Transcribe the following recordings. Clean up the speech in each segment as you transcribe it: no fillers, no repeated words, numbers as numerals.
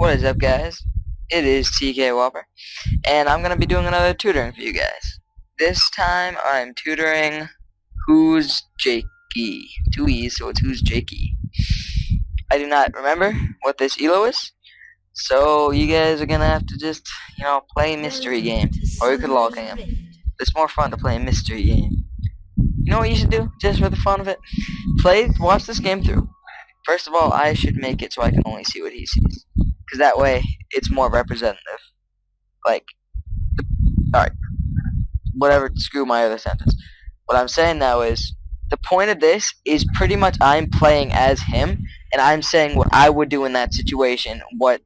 What is up, guys? It is TK Whopper, and I'm gonna be doing another tutoring for you guys. This time I'm tutoring WhosJakee. 2 E's, so it's WhosJakee. I do not remember what this ELO is, so you guys are gonna have to just, play a mystery game, or you could log in. It's more fun to play a mystery game. You know what you should do, just for the fun of it? Watch this game through. First of all, I should make it so I can only see what he sees. Because that way, it's more representative. Alright. Whatever, screw my other sentence. What I'm saying now is, the point of this is pretty much I'm playing as him, and I'm saying what I would do in that situation, or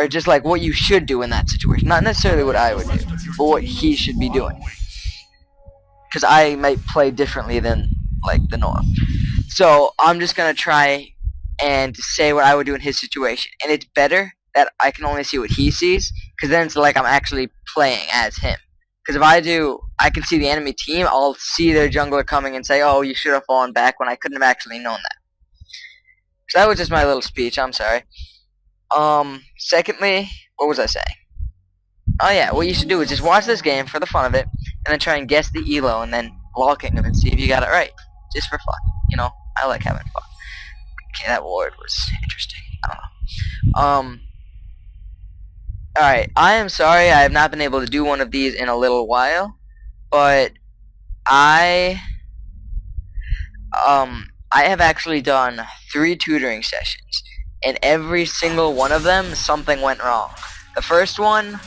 just like what you should do in that situation. Not necessarily what I would do, but what he should be doing. Because I might play differently than, the norm. So, I'm just going to try and say what I would do in his situation. And it's better that I can only see what he sees, because then it's like I'm actually playing as him. Because if I can see the enemy team, I'll see their jungler coming and say, oh, you should have fallen back, when I couldn't have actually known that. So that was just my little speech, I'm sorry. Secondly, what was I saying? Oh yeah, what you should do is just watch this game for the fun of it, and then try and guess the ELO, and then locking them and see if you got it right. Just for fun, I like having fun. Okay, that word was interesting. I don't know. Alright, I am sorry I have not been able to do one of these in a little while, but I have actually done 3 tutoring sessions, and every single one of them, something went wrong. The first one,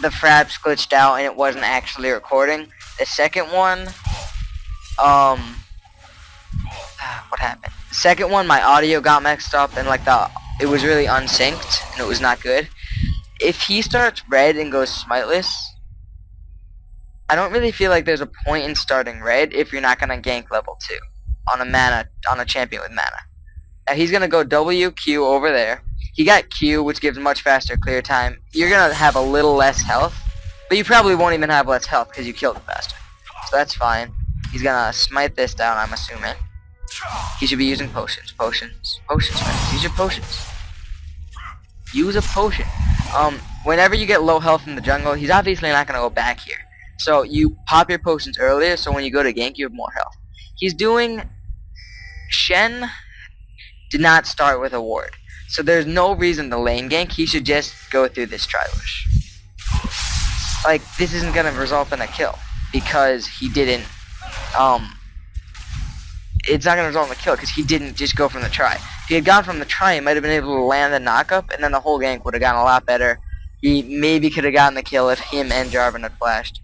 the fraps glitched out and it wasn't actually recording. The second one, what happened? The second one, my audio got mixed up and it was really unsynced and it was not good. If he starts red and goes smiteless, I don't really feel like there's a point in starting red if you're not gonna gank level 2 on a champion with mana. Now he's gonna go WQ over there. He got Q, which gives much faster clear time. You're gonna have a little less health, but you probably won't even have less health because you killed it faster. So that's fine. He's gonna smite this down, I'm assuming. He should be using potions. Potions, man. Use your potions. Use a potion. Whenever you get low health in the jungle, he's obviously not gonna go back here. So you pop your potions earlier, so when you go to gank, you have more health. Shen did not start with a ward. So there's no reason to lane gank. He should just go through this tri-bush. This isn't gonna result in a kill because he didn't. It's not gonna result in a kill because he didn't just go from the try. If he had gone from the try, he might have been able to land the knockup, and then the whole gank would have gone a lot better. He maybe could have gotten the kill if him and Jarvan had flashed.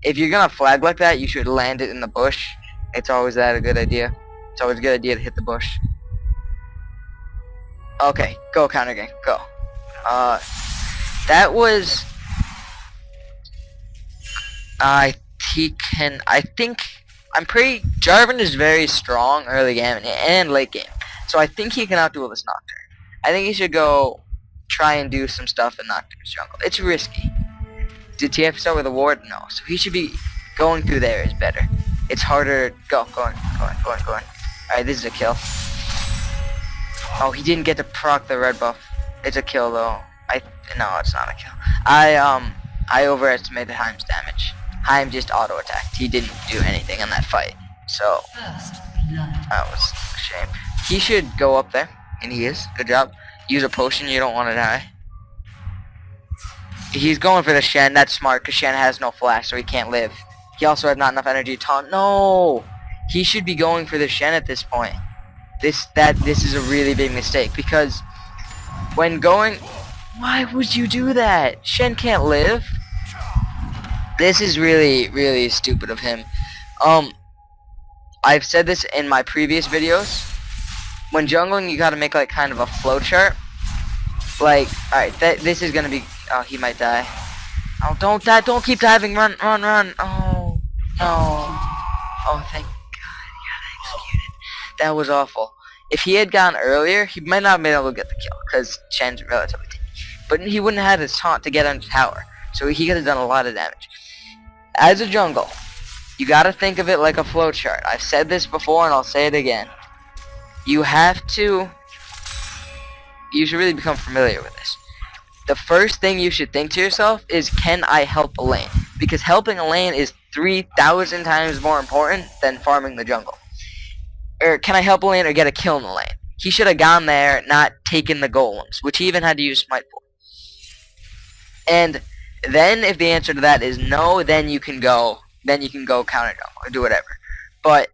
If you're gonna flag like that, you should land it in the bush. It's always a good idea. It's always a good idea to hit the bush. Okay, go counter gank, go. That was. Jarvan is very strong early game and late game, so I think he can outduel this Nocturne. I think he should go try and do some stuff in Nocturne's jungle. It's risky. Did TF start with a ward? No, so he should be going through there is better. It's harder. Going. Alright, this is a kill. Oh, he didn't get to proc the red buff. It's a kill though. No, it's not a kill. I overestimated Heim's damage. Heim just auto attacked. He didn't do anything in that fight. So that was a shame. He should go up there, and he is. Good job. Use a potion. You don't want to die. He's going for the Shen. That's smart because Shen has no flash, so he can't live. He also has not enough energy to taunt. No, he should be going for the Shen at this point. This is a really big mistake because when going, why would you do that? Shen can't live. This is really, really stupid of him. I've said this in my previous videos. When jungling, you gotta make kind of a flowchart. Alright, this is gonna be. Oh, he might die. Oh, don't die! Don't keep diving! Run! Oh, no! Oh, thank God, he got executed. That was awful. If he had gone earlier, he might not have been able to get the kill because Shen's relatively tanky. But he wouldn't have had his taunt to get under tower, so he could have done a lot of damage. As a jungle, you gotta think of it like a flowchart. I've said this before and I'll say it again. You have to you should really become familiar with this. The first thing you should think to yourself is, can I help a lane? Because helping a lane is 3,000 times more important than farming the jungle. Or can I help a lane or get a kill in the lane? He should have gone there, not taken the golems, which he even had to use smite for. And then if the answer to that is no, then you can go counter jungle or do whatever. But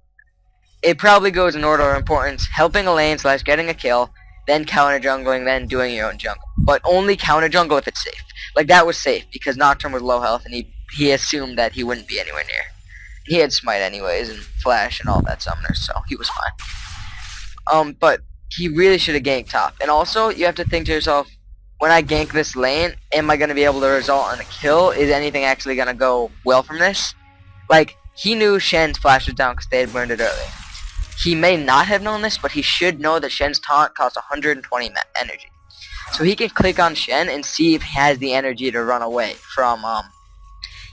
it probably goes in order of importance: helping a lane / getting a kill, then counter jungling, then doing your own jungle. But only counter jungle if it's safe. Like, that was safe because Nocturne was low health and he assumed that he wouldn't be anywhere near. He had smite anyways and flash and all that summoners, so he was fine. But he really should have ganked top. And also, you have to think to yourself, when I gank this lane, am I going to be able to result in a kill? Is anything actually going to go well from this? Like, he knew Shen's flash was down because they had burned it earlier. He may not have known this, but he should know that Shen's taunt costs 120 energy. So he can click on Shen and see if he has the energy to run away from,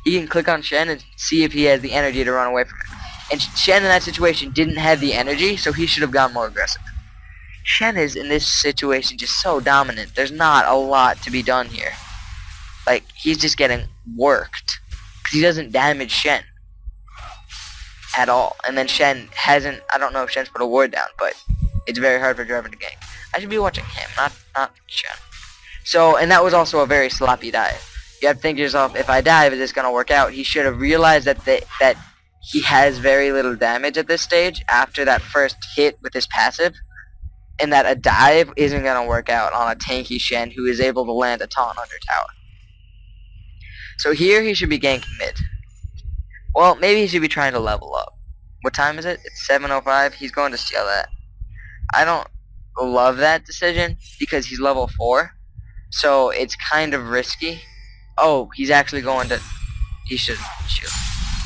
he can click on Shen and see if he has the energy to run away from him. And Shen in that situation didn't have the energy, so he should have gone more aggressive. Shen is, in this situation, just so dominant. There's not a lot to be done here. Like, he's just getting worked. Because he doesn't damage Shen at all. And then Shen hasn't, I don't know if Shen's put a ward down, but it's very hard for Jarvan to gank. I should be watching him, not Shen. So, and that was also a very sloppy dive. You have to think to yourself, if I dive, is this going to work out? He should have realized that he has very little damage at this stage after that first hit with his passive, and that a dive isn't going to work out on a tanky Shen who is able to land a taunt under tower. So here he should be ganking mid. Well, maybe he should be trying to level up. What time is it? It's 7:05. He's going to steal that. I don't love that decision because he's level 4, so it's kind of risky. Oh, he's actually going to... He should shoot.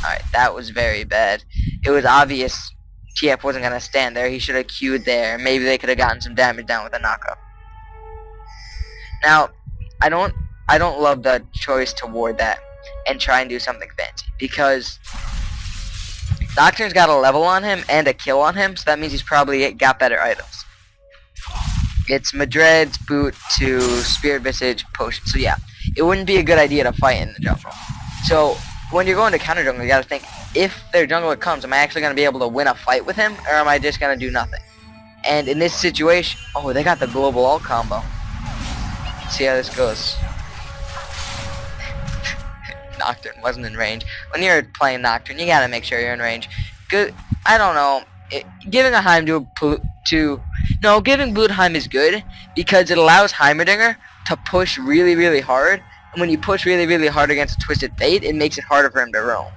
Alright, that was very bad. It was obvious TF wasn't going to stand there. He should have queued there. Maybe they could have gotten some damage down with a knockup. Now, I don't love the choice to ward that and try and do something fancy, because Nocturne's got a level on him and a kill on him, so that means he's probably got better items. It's Madred's boot to Spirit Visage potion. So yeah, it wouldn't be a good idea to fight in the jungle. So when you're going to counter jungle, you gotta think, if their jungler comes, am I actually gonna be able to win a fight with him, or am I just gonna do nothing? And in this situation, oh, they got the global ult combo. Let's see how this goes. Nocturne wasn't in range. When you're playing Nocturne, you gotta make sure you're in range. Good. I don't know. Giving a Heim no, giving Bloodheim is good because it allows Heimerdinger to push really, really hard. And when you push really, really hard against a Twisted Fate, it makes it harder for him to roam.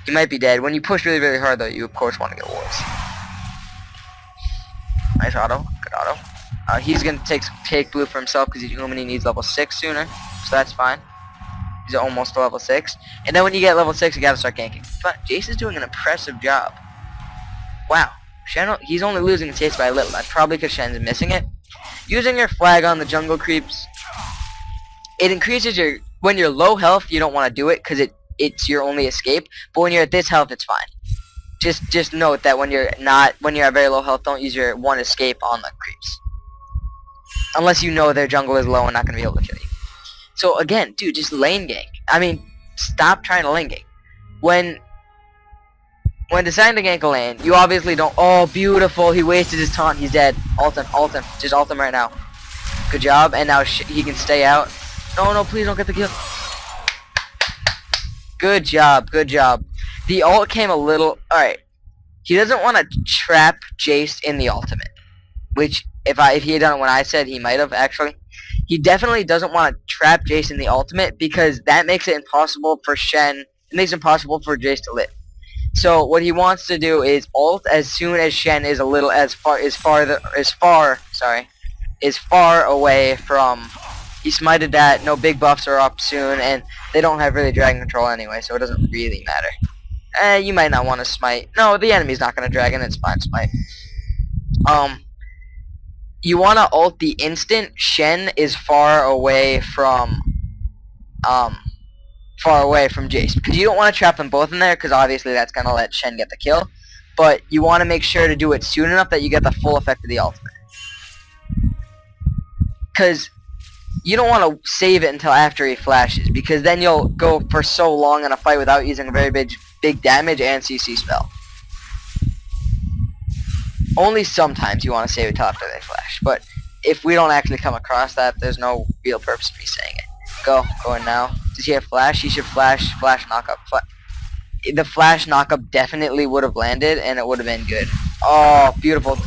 He might be dead. When you push really, really hard, though, you of course want to get wards. Nice auto. Good auto. He's going to take blue for himself because Illumini needs level 6 sooner. So that's fine. He's almost to level 6. And then when you get level 6, you gotta start ganking. But Jace is doing an impressive job. Wow. Shen, he's only losing the chase by a little. That's probably because Shen's missing it. Using your flag on the jungle creeps, it increases your... When you're low health, you don't want to do it because it's your only escape. But when you're at this health, it's fine. Just note that when you're at very low health, don't use your one escape on the creeps. Unless you know their jungle is low and not going to be able to kill you. So again, dude, just lane gank. I mean, stop trying to lane gank. When deciding to gank a lane, you obviously don't... Oh, beautiful. He wasted his taunt. He's dead. Ult him. Ult him. Just ult him right now. Good job. And now he can stay out. No, please don't get the kill. Good job. Good job. The ult came a little... Alright. He doesn't want to trap Jace in the ultimate. Which, if he had done it when I said, he might have, actually. He definitely doesn't want to trap Jace in the ultimate because that makes it impossible for Shen... It makes it impossible for Jace to live. So what he wants to do is ult as soon as Shen is far away from... He smited that, no big buffs are up soon, and they don't have really dragon control anyway, so it doesn't really matter. You might not want to smite. No, the enemy's not going to dragon, it's fine, smite. You want to ult the instant Shen is far away from Jace, because you don't want to trap them both in there, because obviously that's going to let Shen get the kill, but you want to make sure to do it soon enough that you get the full effect of the ultimate. because you don't want to save it until after he flashes, because then you'll go for so long in a fight without using a very big damage and CC spell. Only sometimes you want to save it till after they flash, but if we don't actually come across that, there's no real purpose in me saying it. Go in now. Does he have flash? He should flash knockup. The flash knockup definitely would have landed, and it would have been good. Oh, beautiful.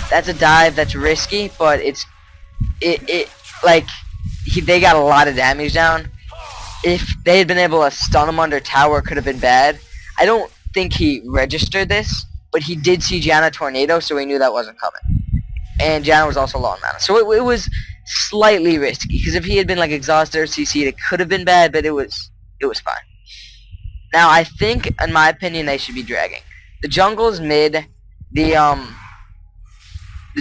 That's a dive that's risky, but they got a lot of damage down. If they had been able to stun him under tower, it could have been bad. I don't think he registered this, but he did see Janna tornado, so he knew that wasn't coming. And Janna was also low on mana, so it was slightly risky, because if he had been like exhausted or CC'd, it could have been bad, but it was fine. Now I think, in my opinion, they should be dragging. The jungle is mid. The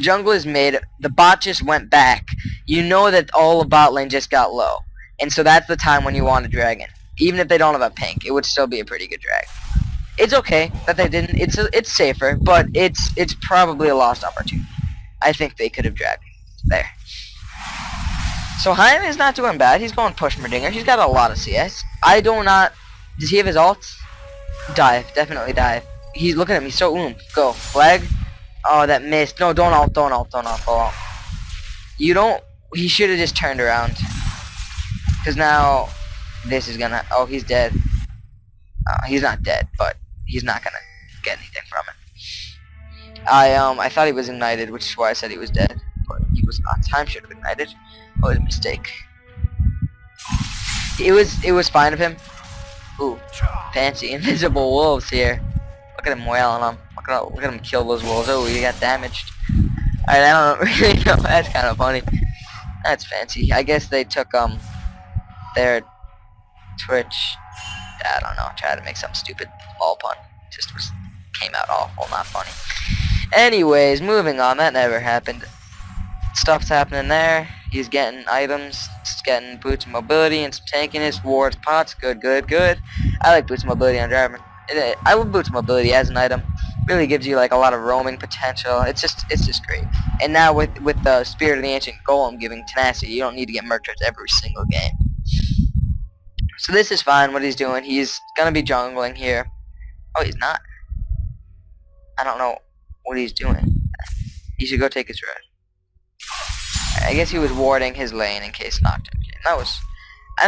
jungle is mid. The bot just went back. You know that all of bot lane just got low, and so that's the time when you want a dragon. Even if they don't have a pink, it would still be a pretty good drag. It's okay that they didn't. It's safer, but it's probably a lost opportunity. I think they could have dragged there. So Jaime is not doing bad. He's going push Merdinger. He's got a lot of CS. Does he have his ults? Dive. Definitely dive. He's looking at me so Go. Flag. Oh, that missed. No, don't ult. You don't. He should have just turned around. Because now this is gonna. Oh, he's dead. He's not dead, but he's not gonna get anything from it. I thought he was ignited, which is why I said he was dead, but he was not. Time should have ignited. Oh, it was a mistake. It was fine of him. Ooh, fancy invisible wolves here. Look at him wailing on them. Look at him kill those wolves. Oh, he got damaged. Alright, I don't really know. That's kind of funny. That's fancy. I guess they took their Twitch. I don't know. Try to make some stupid ball pun. Came out awful, not funny. Anyways, moving on. That never happened. Stuff's happening there. He's getting items. He's getting boots of mobility and some tankiness. Wards, pots. Good. I like boots of mobility on Jarvan. I love boots of mobility as an item. Really gives you like a lot of roaming potential. It's just great. And now with the Spirit of the Ancient Golem giving tenacity, you don't need to get Murktars every single game. So this is fine. What he's doing, he's gonna be jungling here. Oh, he's not. I don't know what he's doing. He should go take his red. I guess he was warding his lane in case Nocturne came. That was. I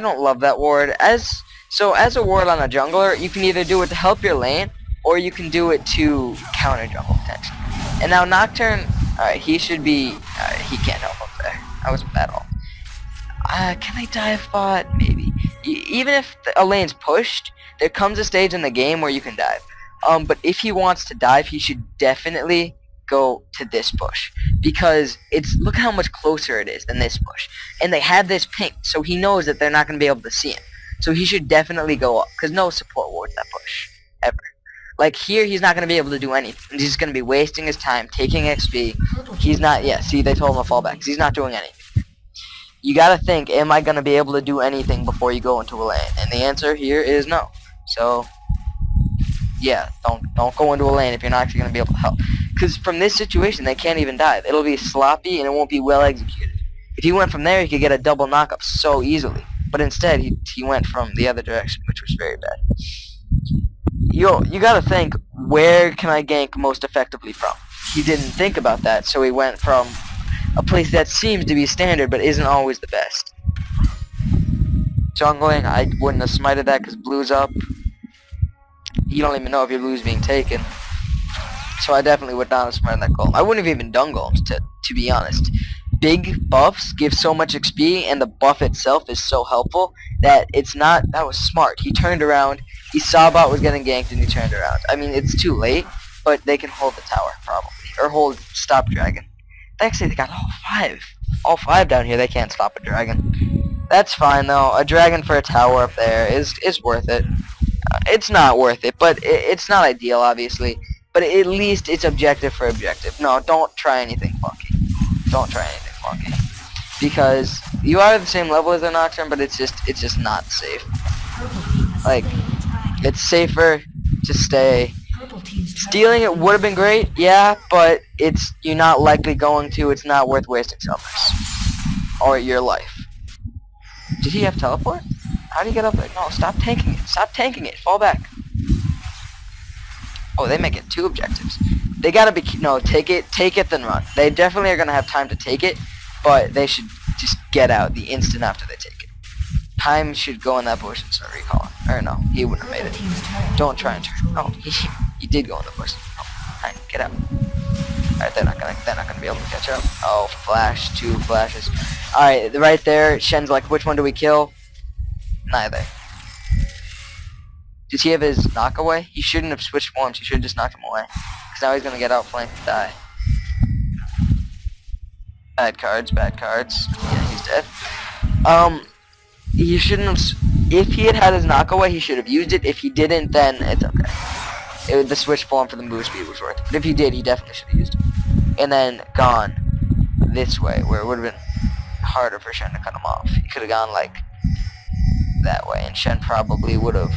don't love that ward. As a ward on a jungler, you can either do it to help your lane, or you can do it to counter jungle potentially. And now Nocturne, he should be. He can't help up there. That wasn't bad at all. Can I dive bot? Maybe. Even if a lane's pushed, there comes a stage in the game where you can dive. But if he wants to dive, he should definitely go to this bush, because look how much closer it is than this bush, and they have this pink, so he knows that they're not going to be able to see him. So he should definitely go up, because no support wards that bush ever. Like here, he's not going to be able to do anything. He's just going to be wasting his time taking XP. He's not. Yeah, see, they told him to fall back, because he's not doing anything. You got to think, am I going to be able to do anything before you go into a lane? And the answer here is no. So yeah, don't go into a lane if you're not actually going to be able to help. Because from this situation, they can't even dive. It'll be sloppy, and it won't be well executed. If he went from there, he could get a double knockup so easily. But instead, he went from the other direction, which was very bad. You gotta think, where can I gank most effectively from? He didn't think about that, so he went from a place that seems to be standard, but isn't always the best. Jungling, I wouldn't have smited that, because blue's up. You don't even know if your blue's being taken. So I definitely would not have smited that golem. I wouldn't have even done golems, to be honest. Big buffs give so much XP, and the buff itself is so helpful that it's not. That was smart. He turned around, he saw bot was getting ganked, and he turned around. I mean, it's too late, but they can hold the tower, probably. Or hold stop dragon. Actually, they got all five down here. They can't stop a dragon. That's fine, though. A dragon for a tower up there is worth it. It's not worth it, but it's not ideal, obviously. But at least it's objective for objective. No, don't try anything funky. Don't try anything funky. Because you are at the same level as the Nocturne, but it's just not safe. Like, it's safer to stay. Stealing it would have been great, yeah, but you're not likely going to. It's not worth wasting summers. or your life. Did he have teleport? How do you get up there? No, stop tanking it. Stop tanking it. Fall back. Oh, they make it 2 objectives. They gotta be, no, take it, then run. They definitely are gonna have time to take it, but they should just get out the instant after they take it. Time should go in that bush and start recalling. Or no, he wouldn't have made it. Don't try and turn. Oh, he did go in the bush. Oh, fine, get out. Alright, they're not gonna be able to catch up. Oh, flash, 2 flashes. Alright, right there, Shen's like, which one do we kill? Neither. Does he have his knock away? He shouldn't have switched forms. He should have just knocked him away. Because now he's going to get outflanked and die. Bad cards, bad cards. Yeah, he's dead. He shouldn't have... If he had his knock away, he should have used it. If he didn't, then it's okay. The switch form for the move speed was worth it. But if he did, he definitely should have used it. And then gone this way, where it would have been harder for Shen to cut him off. He could have gone, like, that way. And Shen probably would have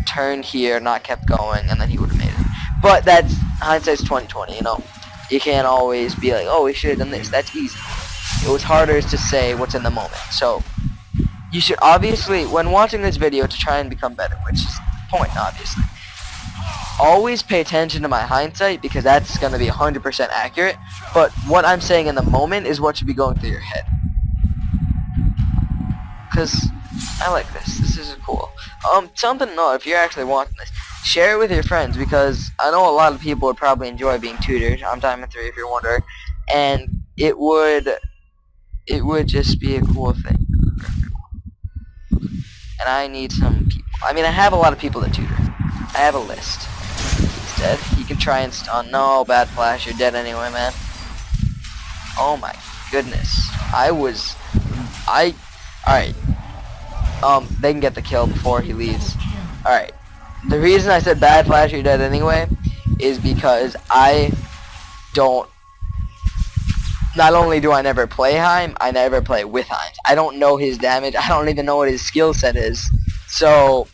turned here, not kept going, and then he would have made it. But that's hindsight's 20/20, you know. You can't always be like, oh, we should have done this. That's easy. It was harder to say what's in the moment. So you should obviously, when watching this video, to try and become better, which is the point, obviously, always pay attention to my hindsight, because that's going to be 100% accurate. But what I'm saying in the moment is what should be going through your head. Because I like this. This is cool. Something to know, if you're actually watching this, share it with your friends, because I know a lot of people would probably enjoy being tutored. I'm Diamond 3 if you're wondering. And it would just be a cool thing for everyone. And I need some people. I mean, I have a lot of people that tutor. I have a list. He's dead. He can try and stun. No, bad flash. You're dead anyway, man. Oh my goodness. Alright. They can get the kill before he leaves. Alright. The reason I said bad flash, you're dead anyway, is because I don't... Not only do I never play Heim, I never play with Heim. I don't know his damage. I don't even know what his skill set is. So,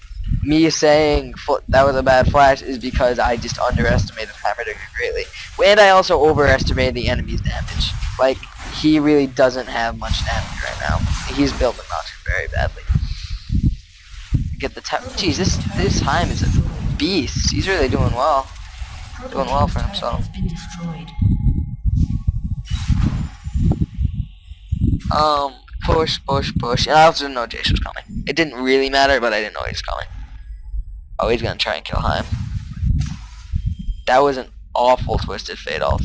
me saying that was a bad flash is because I just underestimated Hammerdinger greatly. And I also overestimated the enemy's damage. Like, he really doesn't have much damage right now. He's building Noxer very badly. Get the tap. Jeez, this Heim is a beast. He's really doing well. Doing well for himself. Push. And I also didn't know Jace was coming. It didn't really matter, but I didn't know he was coming. Oh, he's gonna try and kill Heim. That was an awful Twisted Fate ult.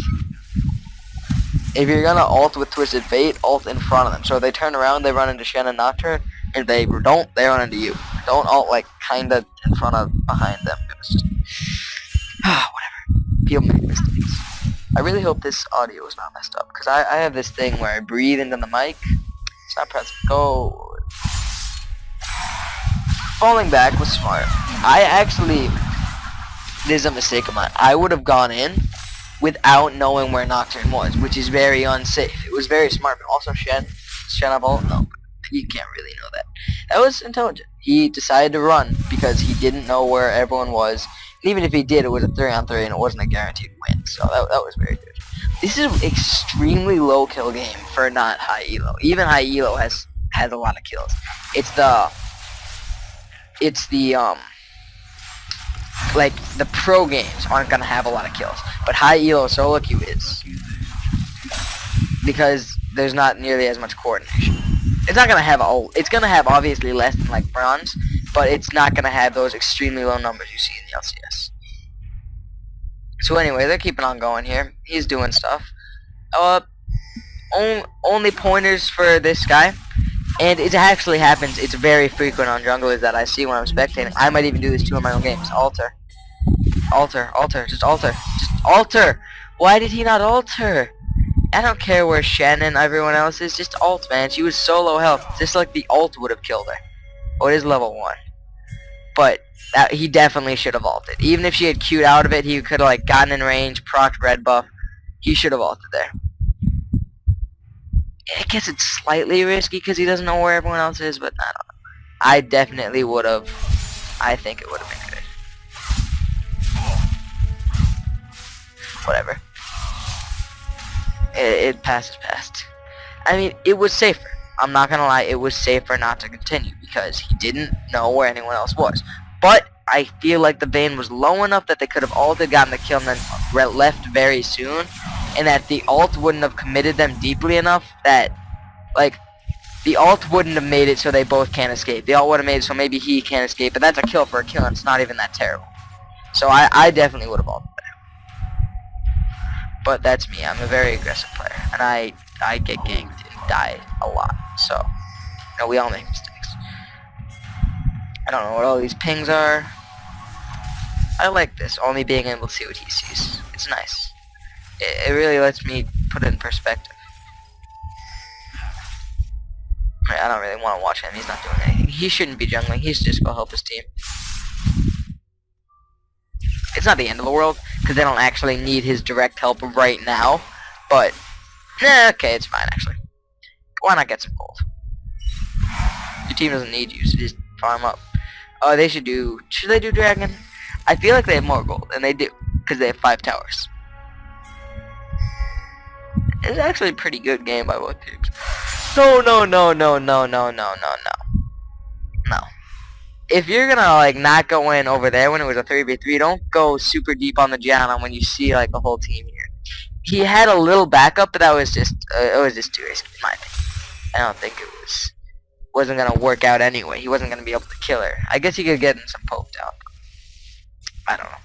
If you're gonna ult with Twisted Fate, ult in front of them. So if they turn around, they run into Shen and Nocturne. If they don't, they run into you. Don't ult like kinda in front of, behind them. Whatever. People make mistakes. I really hope this audio is not messed up, because I have this thing where I breathe into the mic. It's not present. Go. Falling back was smart. This is a mistake of mine. I would have gone in without knowing where Nocturne was, which is very unsafe. It was very smart, but also Shen up ult? No, you can't really know that. That was intelligent. He decided to run because he didn't know where everyone was. And even if he did, it was a 3-on-3 and it wasn't a guaranteed win. So that was very good. This is an extremely low kill game for not high elo. Even high elo has a lot of kills. Like the pro games aren't gonna have a lot of kills, but high elo solo queue is, because there's not nearly as much coordination. It's not gonna have it's gonna have obviously less than like bronze, but it's not gonna have those extremely low numbers you see in the LCS. So anyway, they're keeping on going here. He's doing stuff. Only pointers for this guy, and it actually happens. It's very frequent on junglers that I see when I'm spectating. I might even do this too in my own games. Alter. Just alter. Why did he not alter? I don't care where Shen and everyone else is. Just ult, man. She was so low health. Just like the ult would have killed her. Oh, it is level 1. But he definitely should have ulted. Even if she had queued out of it, he could have like gotten in range, procced red buff. He should have ulted there. I guess it's slightly risky because he doesn't know where everyone else is, but I don't know. I definitely would have. I think it would have been good. Whatever. It passes past. I mean, it was safer. I'm not gonna lie, it was safer not to continue because he didn't know where anyone else was. But I feel like the Vayne was low enough that they could have ulted, gotten the kill, and then left very soon, and that the ult wouldn't have committed them deeply enough that, like, the ult wouldn't have made it so they both can't escape. The ult would have made it so maybe he can't escape, but that's a kill for a kill, and it's not even that terrible. So I definitely would have ulted there. But that's me. I'm a very aggressive player, and I get ganked and die a lot. So, you know, we all make mistakes. I don't know what all these pings are. I like this, only being able to see what he sees. It's nice. It really lets me put it in perspective. I don't really want to watch him. He's not doing anything. He shouldn't be jungling. He should just go help his team. It's not the end of the world, because they don't actually need his direct help right now. But, okay, it's fine, actually. Why not get some gold? Your team doesn't need you, so just farm up. Oh, they should they do dragon? I feel like they have more gold, and they do, because they have 5 towers. It's actually a pretty good game by both teams. No. If you're gonna, like, not go in over there when it was a 3v3, don't go super deep on the Janna when you see, like, the whole team here. He had a little backup, but that was just, it was just too risky, in my opinion. I don't think it wasn't gonna work out anyway. He wasn't gonna be able to kill her. I guess he could get in some poke down. I don't know.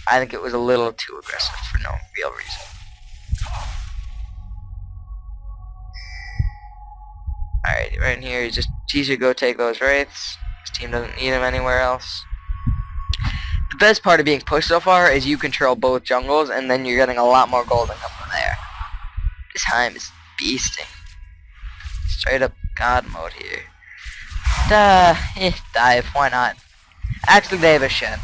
I think it was a little too aggressive for no real reason. Alright, right in here, he should go take those wraiths. His team doesn't need him anywhere else. The best part of being pushed so far is you control both jungles, and then you're getting a lot more gold than come from there. This time is beasting. Straight up God mode here. Dive, why not? Actually, they have a Shen.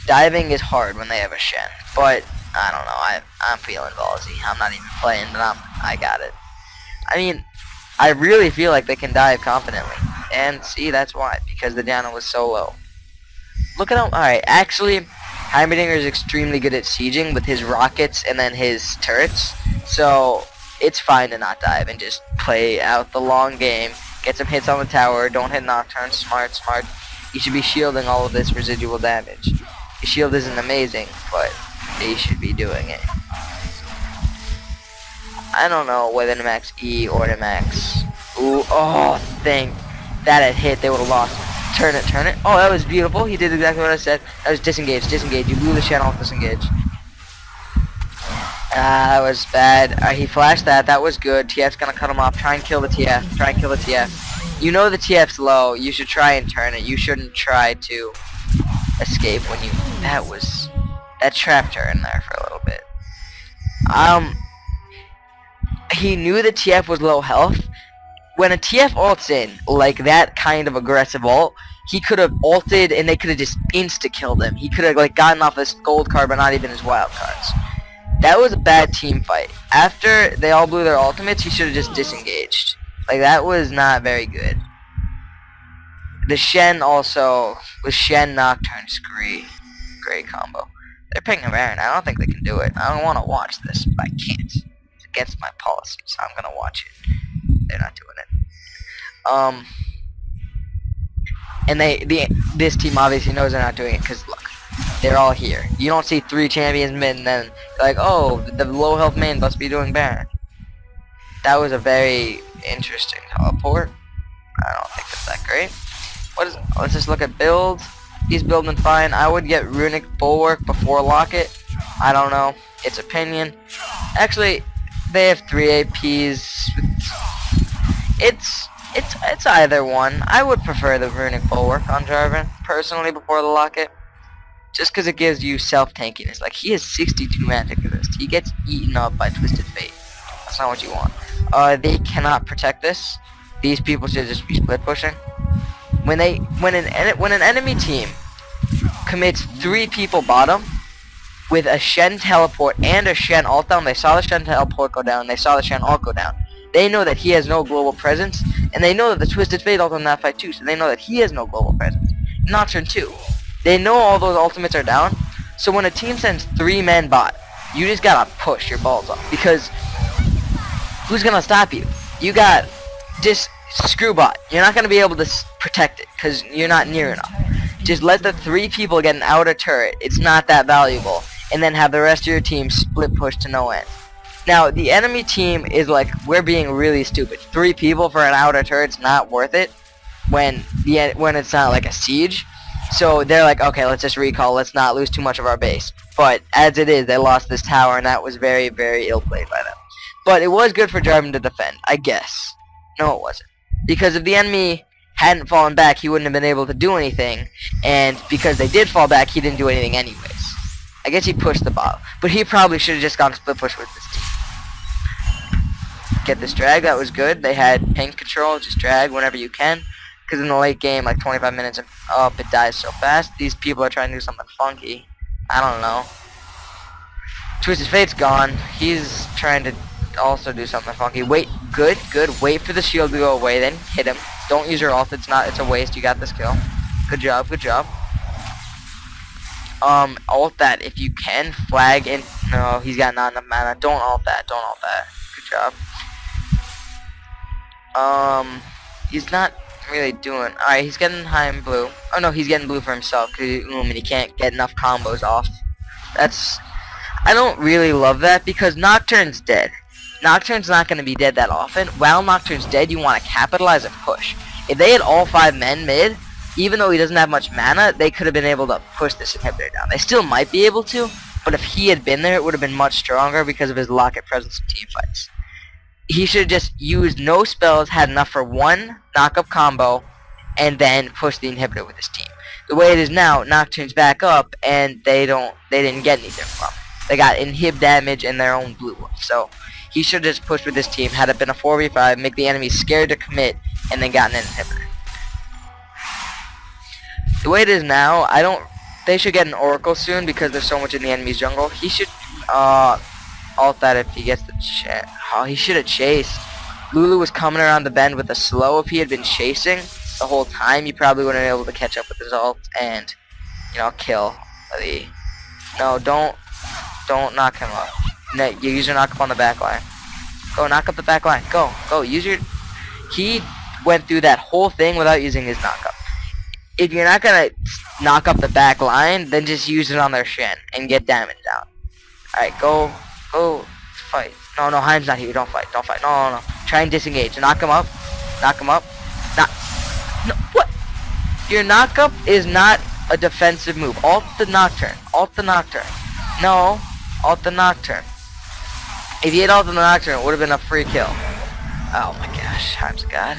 Diving is hard when they have a Shen, but I don't know, I'm feeling ballsy. I'm not even playing, but I got it. I mean, I really feel like they can dive confidently. And see, that's why. Because the Janna was so low. Look at him. Alright, actually, Heimerdinger is extremely good at sieging with his rockets and then his turrets. So, it's fine to not dive and just play out the long game. Get some hits on the tower. Don't hit Nocturne. Smart. You should be shielding all of this residual damage. The shield isn't amazing, but they should be doing it. I don't know whether to max E or to max. Ooh, oh, thank. That had hit, they would have lost. Turn it. Oh, that was beautiful. He did exactly what I said. That was disengage. You blew the channel off disengage. That was bad. He flashed that. That was good. TF's gonna cut him off. Try and kill the TF. You know the TF's low. You should try and turn it. You shouldn't try to escape when you... That trapped her in there for a little bit. He knew the TF was low health. When a TF ults in, like that kind of aggressive ult, he could have ulted and they could have just insta-killed him. He could have, like, gotten off this gold card but not even his wild cards. That was a bad team fight. After they all blew their ultimates, he should have just disengaged. Like, that was not very good. The Shen also, with Shen Nocturne, is great combo. They're picking a Baron. I don't think they can do it. I don't want to watch this, but I can't. It's against my policy, so I'm gonna watch it. They're not doing it. And this team obviously knows they're not doing it because look, they're all here. You don't see 3 champions mid and then like, oh, the low health main must be doing Baron. That was a very interesting teleport. I don't think it's that great. Let's just look at build. He's building fine. I would get Runic Bulwark before Locket. I don't know. It's opinion. Actually, they have 3 APs. It's either one. I would prefer the Runic Bulwark on Jarvan, personally, before the Locket. Just because it gives you self-tankiness. Like, he has 62 magic resist. He gets eaten up by Twisted Fate. That's not what you want. They cannot protect this. These people should just be split pushing. When an enemy team commits 3 people bottom with a Shen teleport and a Shen ult down, they saw the Shen teleport go down, they saw the Shen ult go down. They know that he has no global presence, and they know that the Twisted Fate ult in that fight too, so they know that he has no global presence. Nocturne too. They know all those ultimates are down, so when a team sends 3 men bot, you just gotta push your balls off, because who's gonna stop you? You got just screw bot. You're not going to be able to protect it because you're not near enough. Just let the 3 people get an outer turret. It's not that valuable. And then have the rest of your team split push to no end. Now, the enemy team is like, we're being really stupid. 3 people for an outer turret's not worth it when it's not like a siege. So they're like, okay, let's just recall. Let's not lose too much of our base. But as it is, they lost this tower, and that was very, very ill played by them. But it was good for Jarvan to defend, I guess. No, it wasn't. Because if the enemy hadn't fallen back, he wouldn't have been able to do anything. And because they did fall back, he didn't do anything anyways. I guess he pushed the bottle. But he probably should have just gone split push with this team. Get this drag, that was good. They had ping control, just drag whenever you can. Because in the late game, like 25 minutes up, it dies so fast. These people are trying to do something funky. I don't know. Twisted Fate's gone. He's trying to also do something funky. Wait, good. Wait for the shield to go away, then hit him. Don't use your ult. It's a waste. You got this kill. Good job. Ult that if you can. Flag in. No, he's got not enough mana. Don't ult that. Good job. He's not really doing. Alright, he's getting high in blue. Oh no, he's getting blue for himself because he can't get enough combos off. I don't really love that because Nocturne's dead. Nocturne's not going to be dead that often. While Nocturne's dead, you want to capitalize and push. If they had all 5 men mid, even though he doesn't have much mana, they could have been able to push this inhibitor down. They still might be able to, but if he had been there, it would have been much stronger because of his locket presence in team fights. He should have just used no spells, had enough for 1 knock-up combo, and then push the inhibitor with his team. The way it is now, Nocturne's back up, and they didn't get anything from it. They got inhib damage and their own blue wolf. So he should have just pushed with his team, had it been a 4v5, make the enemy scared to commit, and then gotten an inhibitor. The way it is now, they should get an Oracle soon because there's so much in the enemy's jungle. He should ult that if he gets the chance. Oh, he should have chased. Lulu was coming around the bend with a slow. If he had been chasing the whole time, he probably wouldn't have been able to catch up with his ult and, kill the... No, don't knock him up. No, you use your knock up on the back line. Go knock up the back line. Go. Use your... He went through that whole thing without using his knock up. If you're not gonna knock up the back line, then just use it on their shin and get damage down. Alright, go fight. No, Heim's not here. Don't fight. No. Try and disengage. Knock him up. No, what? Your knock up is not a defensive move. Ult the Nocturne. No, ult the Nocturne. If you had ult the Nocturne, it would have been a free kill. Oh my gosh, Heim's a god.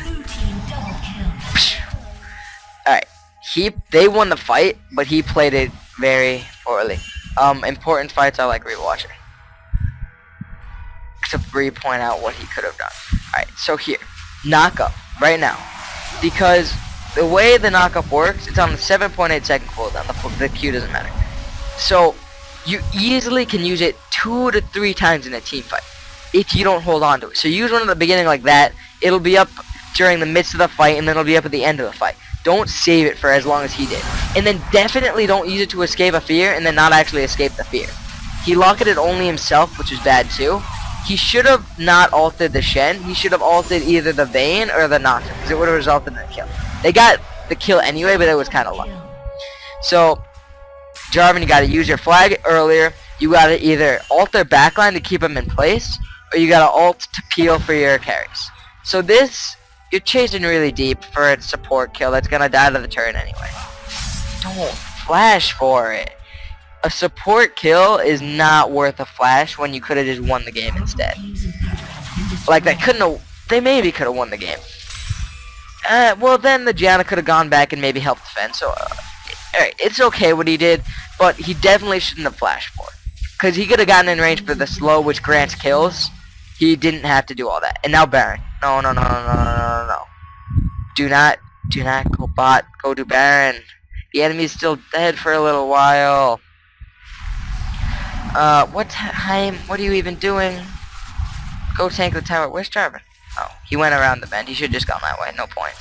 Alright. They won the fight, but he played it very poorly. Important fights I like rewatching. To point out what he could have done. Alright, so here. Knock up. Right now. Because the way the knock up works, it's on the 7.8 second cooldown. The Q doesn't matter. So, you easily can use it 2 to 3 times in a team fight. If you don't hold on to it. So use one at the beginning like that. It'll be up during the midst of the fight, and then it'll be up at the end of the fight. Don't save it for as long as he did. And then definitely don't use it to escape a fear, and then not actually escape the fear. He locketed only himself, which is bad too. He should have not ulted the Shen. He should have ulted either the Vayne or the Nocturne, because it would have resulted in a kill. They got the kill anyway, but it was kind of lucky. So, Jarvan, you got to use your flag earlier. You got to either ult their backline to keep them in place, or you got to ult to peel for your carries. So this, you're chasing really deep for a support kill that's going to die to the turret anyway. Don't flash for it. A support kill is not worth a flash when you could have just won the game instead. Like, they maybe could have won the game. Well, then the Gianna could have gone back and maybe helped defend. So, alright, it's okay what he did, but he definitely shouldn't have flashed for it. Because he could have gotten in range for the slow, which grants kills. He didn't have to do all that. And now Baron. No. Do not go bot. Go to Baron. The enemy's still dead for a little while. What are you even doing? Go tank the tower. Where's Jarvan? Oh, he went around the bend. He should have just gone that way. No point.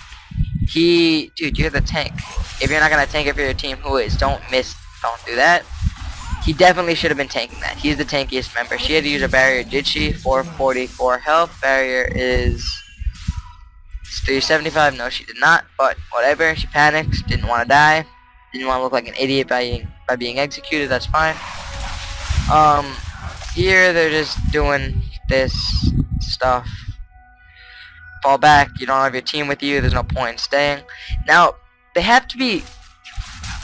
Dude, you're the tank. If you're not gonna tank it for your team, who is? Don't do that. He definitely should have been tanking that. He's the tankiest member. She had to use a barrier, did she? 444 health. Barrier is 375. No, she did not. But whatever. She panicked. Didn't want to die. Didn't want to look like an idiot by being executed. That's fine. Here they're just doing this stuff. Fall back. You don't have your team with you. There's no point in staying. Now they have to be.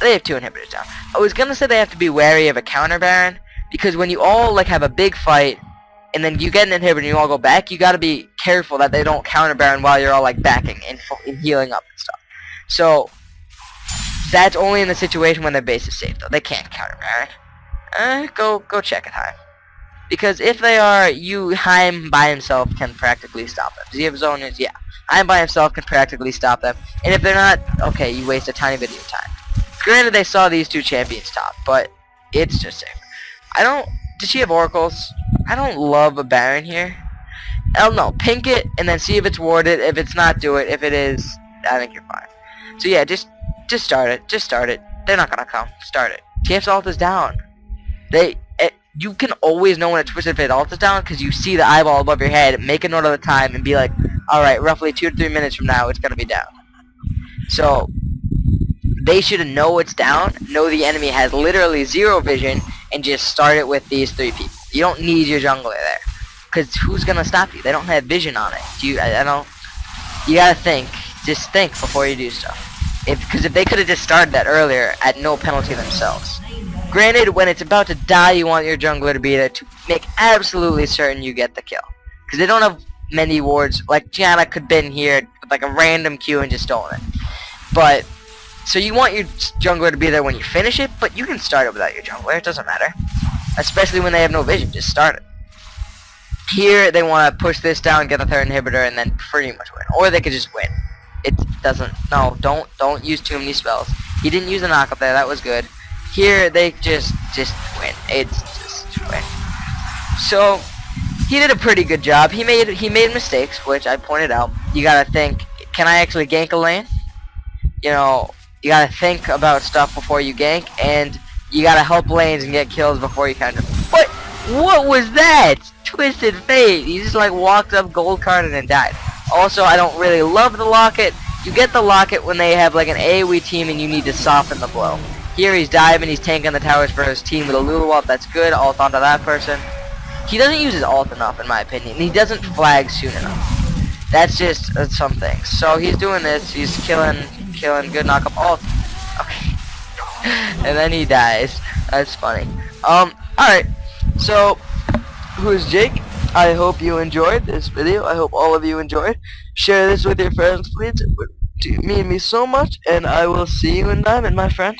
They have 2 inhibitors down. I was gonna say they have to be wary of a counter Baron, because when you all like have a big fight and then you get an inhibitor and you all go back, you gotta be careful that they don't counter Baron while you're all like backing and healing up and stuff. So that's only in the situation when their base is safe though. They can't counter Baron. Go check it, Heim. Because if they are, Heim by himself can practically stop them. Does he have zoners? Yeah. Heim by himself can practically stop them. And if they're not, okay, you waste a tiny bit of your time. Granted, they saw these 2 champions top, but it's just safer. Does she have oracles? I don't love a Baron here. I don't know. Pink it, and then see if it's warded. If it's not, do it. If it is, I think you're fine. So yeah, just start it. Just start it. They're not gonna come. Start it. TF's ult is down. You can always know when it's twisted if it ult is down, because you see the eyeball above your head, make a note of the time, and be like, alright, roughly 2 to 3 minutes from now, it's gonna be down. So they should know it's down, know the enemy has literally 0 vision, and just start it with these 3 people. You don't need your jungler there, because who's gonna stop you? They don't have vision on it. You gotta think. Just think before you do stuff. Because if they could have just started that earlier at no penalty themselves. Granted, when it's about to die, you want your jungler to be there to make absolutely certain you get the kill. Because they don't have many wards. Like Gianna could have been here with like a random Q and just stolen it. But so you want your jungler to be there when you finish it, but you can start it without your jungler. It doesn't matter. Especially when they have no vision. Just start it. Here, they want to push this down, get the 3rd inhibitor, and then pretty much win. Or they could just win. It doesn't. No, don't use too many spells. He didn't use a knock up there. That was good. Here, they just win. It's just win. So he did a pretty good job. He made mistakes, which I pointed out. You gotta think, can I actually gank a lane? You know, you gotta think about stuff before you gank, and you gotta help lanes and get kills before you kind of. What was that? Twisted Fate. He just like walked up gold carded and died. Also, I don't really love the locket. You get the locket when they have like an AoE team and you need to soften the blow. Here he's diving, he's tanking the towers for his team with a Lulu ult. That's good. Ult onto that person. He doesn't use his ult enough, in my opinion. He doesn't flag soon enough. That's just some things. So he's doing this. He's killing. Good knock up ult. Okay. And then he dies. That's funny. Alright. So, WhosJakee? I hope you enjoyed this video. I hope all of you enjoyed. Share this with your friends, please. It would mean me so much. And I will see you in Diamond, my friend.